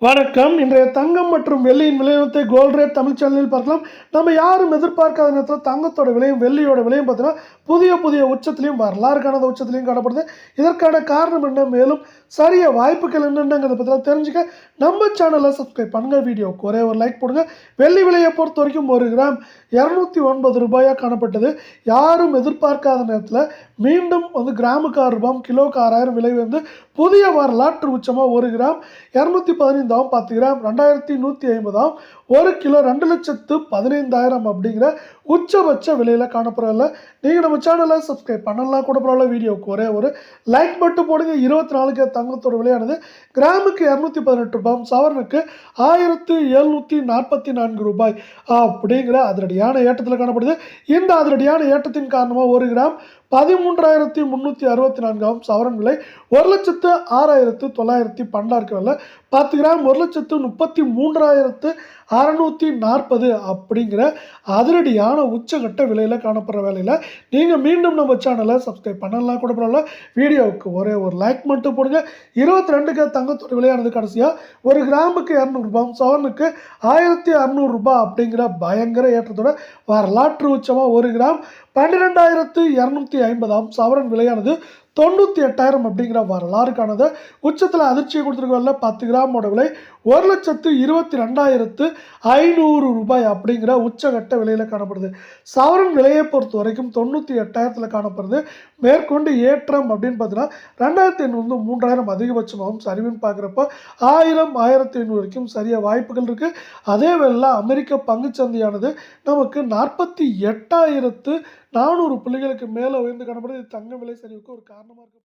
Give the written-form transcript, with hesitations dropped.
வணக்கம். இன்றைய தங்கம் மற்றும் வெள்ளியின் விலைநிலத்தை கோல்ட் ரேட் தமிழ் சேனலில் பார்க்கலாம். நம்ம யாரும் எதிர்பார்க்காத நேரத்தில் தங்கத்தோட விலையும் வெள்ளியோட விலையும் பார்த்தீங்கன்னா புதிய உச்சத்திலையும் வரலாறு காணாத உச்சத்திலையும் காணப்படுது. இதற்கான காரணம் என்ன, மேலும் சரிய வாய்ப்புகள் என்னென்னங்கிறத பற்றி தெரிஞ்சுக்க நம்ம சேனலை சப்ஸ்கிரைப் பண்ணுங்க. வீடியோவுக்கு ஒரே ஒரு லைக் போடுங்க. வெள்ளி விலையை பொறுத்த வரைக்கும் 1 கிராம் 209 ரூபாயாக காணப்பட்டது. யாரும் எதிர்பார்க்காத நேரத்தில் மீண்டும் கிராமுக்கு 6 ரூபாயும் கிலோவுக்கு 6000 விலை புதிய வரலாற்று உச்சமாக 1 கிராம் 215 10 கிராம் 2150 1 கிலோ 2,15,000 அப்படிங்கிற உச்சபட்ச விலையில காணப்படல. நீங்க நம்ம சேனலை சப்ஸ்கிரைப் பண்ணலாம் கூட பரவாயில்ல. வீடியோவுக்கு ஒரே ஒரு லைக் மட்டும் போடுங்க. 24 தங்கத்தோட விலையானது கிராமுக்கு 218 ரூபாய், சவரனுக்கு 1744 ரூபாய் அப்படிங்கிற அதிரடியான ஏற்றத்தில் காணப்படுது. இந்த அதிரடியான ஏற்றத்தின் காரணமாக 1 கிராம் 13,364 சவரன் விலை 1,06,912 10 கிராம் 1,33,640 அப்படிங்கிற அதிரடியான உச்சகட்ட விலையில் காணப்படுற வேலையில் நீங்கள் மீண்டும் நம்ம சேனலை சப்ஸ்கிரைப் பண்ணலாம் கூட பரவாயில்ல. வீடியோவுக்கு ஒரே ஒரு லைக் மட்டும் போடுங்க. 22 தங்கத்தோட விலையானது கடைசியாக 1 கிராமுக்கு 200 ரூபாய், சவரனுக்கு 1,600 ரூபாய் அப்படிங்கிற பயங்கர ஏற்றத்தோட வரலாற்று உச்சமாக 1 கிராம் 12,250 சவரன் விலையானது 98,000 அப்படிங்கிற வரலாறு காணது உச்சத்தில் அதிர்ச்சியை கொடுத்துருக்கல. 10 கிராமோட விலை 1,22,500 ரூபாய் அப்படிங்கிற உச்சகட்ட விலையில் காணப்படுது. சவரன் விலையை பொறுத்த வரைக்கும் 98,000 காணப்படுது. மேற்கொண்டு ஏற்றம் அப்படின்னு பார்த்தீங்கன்னா 2,800 3,000 அதிகபட்சமாகவும், சரிவுன்னு பார்க்குறப்ப 1000 1,500 வரைக்கும் சரிய வாய்ப்புகள் இருக்குது. அதே வேளையில் அமெரிக்க பங்குச்சந்தையானது நமக்கு 48,400 புள்ளிகளுக்கு மேலே உயர்ந்து காணப்படுது. தங்க விலை சரிவுக்கு ஒரு காரணமாக இருக்குது.